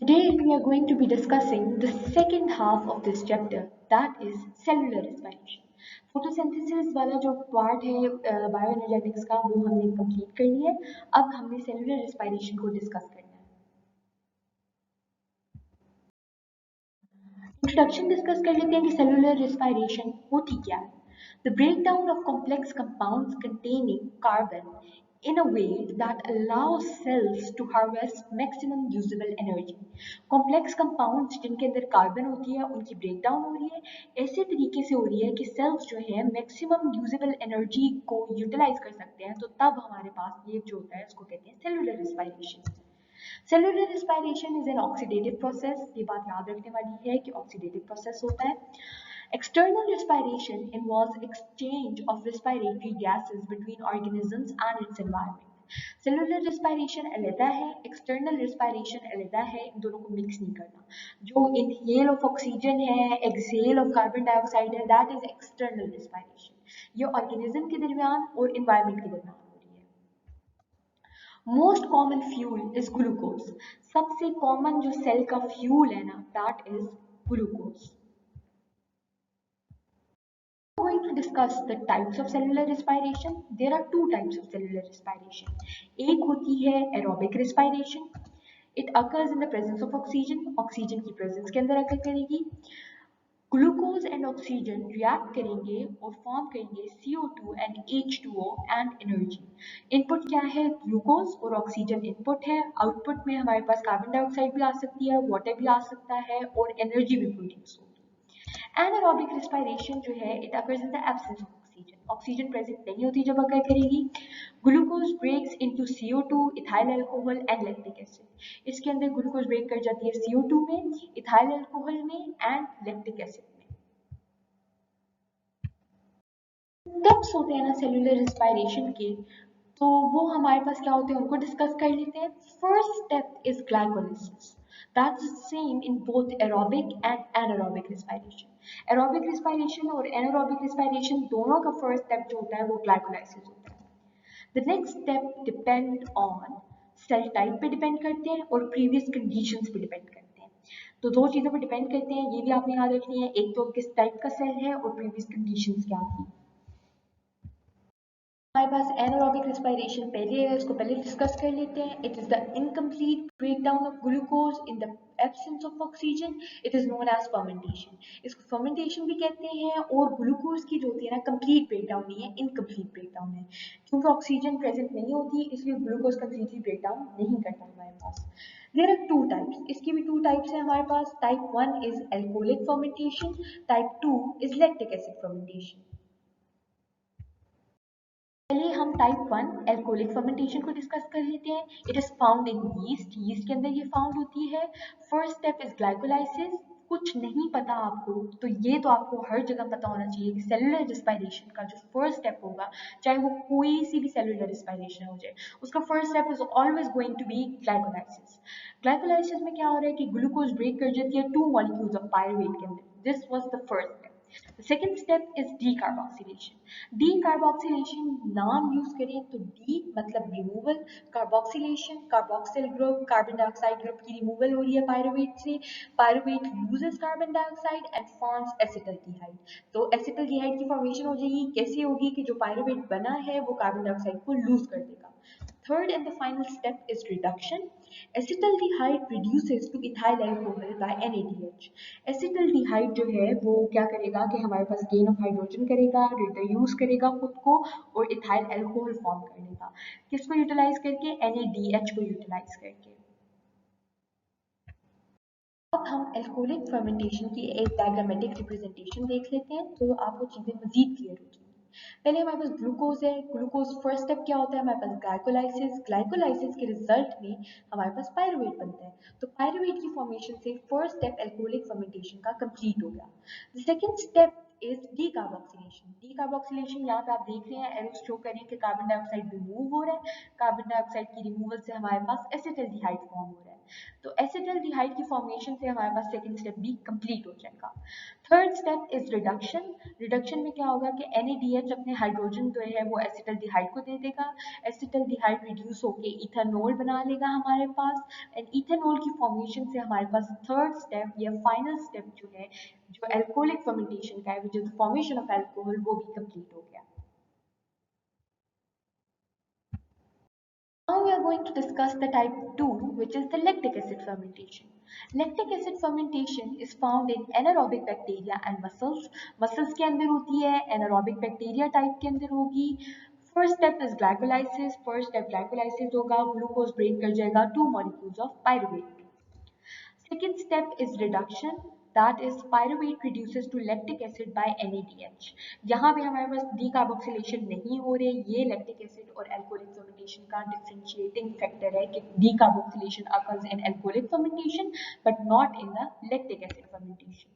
Today we are going to be discussing the second half of this chapter, that is cellular respiration. Photosynthesis वाला जो part है bioenergetics का वो हमने complete कर लिया है। अब हमने सेलुलर रेस्पिरेशन को डिस्कस करना है। इंट्रोडक्शन डिस्कस कर लेते हैं कि सेलुलर रेस्पिरेशन होती क्या है। The breakdown of complex compounds containing carbon in a way that allows cells to harvest maximum usable energy. Complex compounds जिनके अंदर कार्बन होती है उनकी ब्रेकडाउन हो रही है ऐसे तरीके से हो रही है कि सेल्स जो है मैक्सिमम यूजेबल एनर्जी को यूटिलाइज कर सकते हैं, तो तब हमारे पास ये जो होता है उसको कहते हैं cellular respiration. Cellular respiration is an oxidative process. ये बात याद रखने वाली है कि ऑक्सीडेटिव प्रोसेस होता है। External respiration involves exchange of respiratory gases between organisms and its environment. Cellular respiration अलग है, एक्सटर्नल रेस्पिरेशन अलग है, इन दोनों को मिक्स नहीं करना। जो इनहेल ऑफ ऑक्सीजन है, एक्सहेल ऑफ कार्बन डाइऑक्साइड है, दैट इज एक्सटर्नल रेस्पिरेशन। ये ऑर्गेनिज्म के दरमियान और इन्वायरमेंट के दरमियान हो रही है। Most common fuel is glucose. सबसे कॉमन जो सेल का फ्यूल है ना, that is glucose. Going to discuss the types of cellular respiration. There are two types of cellular respiration. एक होती है aerobic respiration. It occurs in the presence of oxygen. Oxygen की presence के अंदर occur करेगी। Glucose and oxygen react करेंगे और form करेंगे CO2 and H2O and energy. Input क्या है? ग्लूकोज और ऑक्सीजन इनपुट है। आउटपुट में हमारे पास कार्बन डाइऑक्साइड भी आ सकती है, वाटर भी आ सकता है और एनर्जी भी प्रोड्यूस होगी। Anaerobic respiration जो है it occurs in the absence of oxygen. Oxygen present नहीं होती जब अगर करेगी। Glucose breaks into CO2, ethyl alcohol and lactic acid. इसके अंदर ग्लूकोज ब्रेक कर जाती है CO2 में, इथाइल अल्कोहल में एंड लैक्टिक एसिड में। स्टेप्स होते हैं ना सेलुलर रेस्पिरेशन के, तो वो हमारे पास क्या होते हैं उनको डिस्कस कर लेते हैं। First step is glycolysis. That's the same in both aerobic and anaerobic respiration. Aerobic respiration और anaerobic respiration दोनों का फर्स्ट स्टेप जो होता है वो ग्लाइकोलाइसिस होता है। The next step depend on cell type पे डिपेंड करते हैं और प्रीवियस कंडीशंस पे डिपेंड करते हैं। तो दो चीज़ों पे डिपेंड करते हैं, ये भी आपने याद रखनी है। एक तो किस टाइप का सेल है और प्रीवियस कंडीशंस क्या थी। हमारे पास एनारोबिक रेस्पिरेशन पहले है, इसको पहले डिस्कस कर लेते हैं। It is the incomplete breakdown of glucose in the absence of oxygen. It is known as fermentation. इसको फर्मेंटेशन भी कहते हैं। और ग्लूकोज की जो होती है ना कंप्लीट ब्रेकडाउन नहीं है, इनकम्प्लीट ब्रेकडाउन है। क्योंकि ऑक्सीजन प्रेजेंट नहीं होती इसलिए ग्लूकोज कंप्लीटली ब्रेकडाउन नहीं करता हमारे पास। देयर आर टू टाइप्स, इसकी भी टू टाइप्स है हमारे पास। Type 1 is alcoholic fermentation, type 2 is lactic acid fermentation. पहले हम टाइप 1 एल्कोहलिक फर्मेंटेशन को डिस्कस कर लेते हैं। It is found in yeast. Yeast के अंदर ये फाउंड होती है। First step is glycolysis. कुछ नहीं पता आपको तो ये तो आपको हर जगह पता होना चाहिए कि सेलुलर रेस्पिरेशन का जो फर्स्ट स्टेप होगा, चाहे वो कोई सी भी सेलुलर रेस्पिरेशन हो जाए, उसका first step is always going to be glycolysis. Glycolysis में क्या हो रहा है कि ग्लूकोज ब्रेक कर जाती है 2 मॉलिक्यूल्स ऑफ पायरुवेट के अंदर। This was the first step. The second step is decarboxylation. Decarboxylation नाम यूज करें तो D मतलब removal, carboxylation carboxyl group carbon dioxide group की रिमूवल हो रही है पायरुवेट से। Pyruvate loses carbon dioxide and forms acetaldehyde. तो एसिटल्डिहाइड की फॉर्मेशन हो जाएगी। कैसे होगी कि जो पायरुवेट बना है वो कार्बन डाइऑक्साइड को लूज कर देगा। Third and the final step is reduction. Acetaldehyde reduces to ethyl alcohol by NADH. Acetaldehyde जो है वो क्या करेगा कि हमारे पास गेन ऑफ हाइड्रोजन करेगा, रिड्यूस करेगा खुद को और इथाइल अल्कोहल फॉर्म कर लेगा। किसको यूटिलाइज करके? NADH को यूटिलाइज करके। अब हम एल्कोहलिक फर्मेंटेशन की एक डायग्रामेटिक रिप्रेजेंटेशन देख लेते हैं तो आपको चीजें मजीद क्लियर हो जाएंगी। पहले हमारे पास ग्लूकोज है। ग्लूकोज फर्स्ट स्टेप क्या होता है? हमारे पास ग्लाइकोलाइसिस। ग्लाइकोलाइसिस के रिजल्ट में हमारे पास पायरुवेट बनता है। तो पायरुवेट की फॉर्मेशन से फर्स्ट स्टेप एल्कोहलिक फर्मेंटेशन का कंप्लीट हो गया। The second step is decarboxylation. Decarboxylation यहाँ पे आप देख रहे हैं, एरो शो करें कि कार्बन डाइऑक्साइड रिमूव हो रहा है। कार्बन डाइऑक्साइड की रिमूवल से हमारे पास एसिटल्डिहाइड फॉर्म हो रहा है। तो एसिटल्डिहाइड की फॉर्मेशन से हमारे पास सेकंड स्टेप भी कंप्लीट हो जाएगा। Third step is reduction. Reduction में क्या होगा कि NaDH अपने हाइड्रोजन जो है वो एसिटल्डिहाइड को दे देगा, एसिटल्डिहाइड रिड्यूस होके इथेनॉल बना लेगा हमारे पास, एंड इथेनॉल की फॉर्मेशन से हमारे पास थर्ड स्टेप या फाइनल स्टेप जो है, जो एल्कोहलिक फर्मेंटेशन का है, which is the formation of alcohol, वो भी कंप्लीट हो गया। Now we are going to discuss the type 2, which is the lactic acid fermentation. Lactic acid fermentation is found in anaerobic bacteria and mussels. Mussels के अंदर होती है, anaerobic bacteria type के अंदर होगी। First step is glycolysis. First step glycolysis होगा, glucose break कर जाएगा 2 molecules of pyruvate। Second step is reduction. That is pyruvate reduces to lactic acid by NaDH। यहाँ पे हमारे पास decarboxylation नहीं हो रही, ये lactic acid और alcoholic fermentation का differentiating factor है कि decarboxylation occurs in alcoholic fermentation but not in the lactic acid fermentation।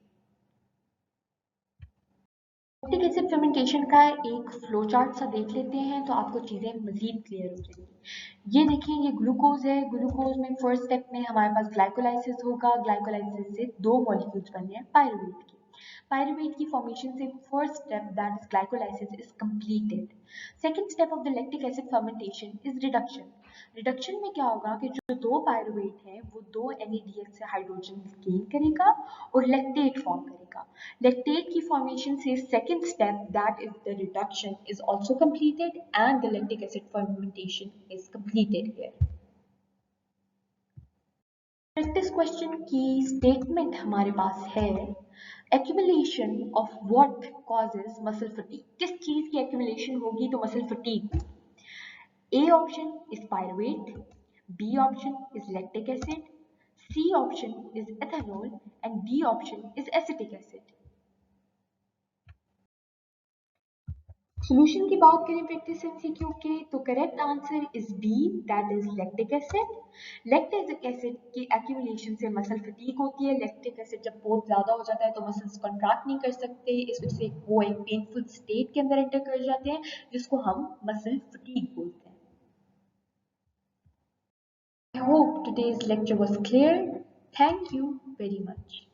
Lactic acid fermentation का एक फ्लो चार्ट सा देख लेते हैं तो आपको चीज़ें मजीद क्लियर हो जाएंगी। ये देखिए, ये ग्लूकोज है। ग्लूकोज में फर्स्ट स्टेप में हमारे पास ग्लाइकोलाइसिस होगा। ग्लाइकोलाइसिस से 2 मॉलिक्यूल्स बनने हैं पायरुवेट की। पायरुवेट की फॉर्मेशन से first step, that is glycolysis, is completed. Second step of the lactic acid fermentation is reduction. Reduction में क्या होगा कि जो 2 पायरुवेट है वो 2 NaDH से हाइड्रोजन गेन करेगा और लैक्टेट फॉर्म करेगा। लैक्टेट की फॉर्मेशन से second step, that is the reduction, is also completed and the lactic acid fermentation is completed here। Practice question की स्टेटमेंट हमारे पास है, accumulation of what causes muscle fatigue। किस चीज की accumulation होगी तो muscle fatigue होगी? A option is pyruvate, B option is lactic acid, C option is ethanol, and D option is acetic acid। Solution की बात करें प्रैक्टिस एमसीक्यू के तो correct answer is B, that is lactic acid. Lactic acid की accumulation से muscle fatigue होती है। Lactic acid जब बहुत ज्यादा हो जाता है तो मसल्स कॉन्ट्रैक्ट नहीं कर सकते, इस वजह से वो एक पेनफुल स्टेट के अंदर एंटर कर जाते हैं जिसको हम मसल फटीग बोलते हैं। I hope today's lecture was clear. Thank you very much.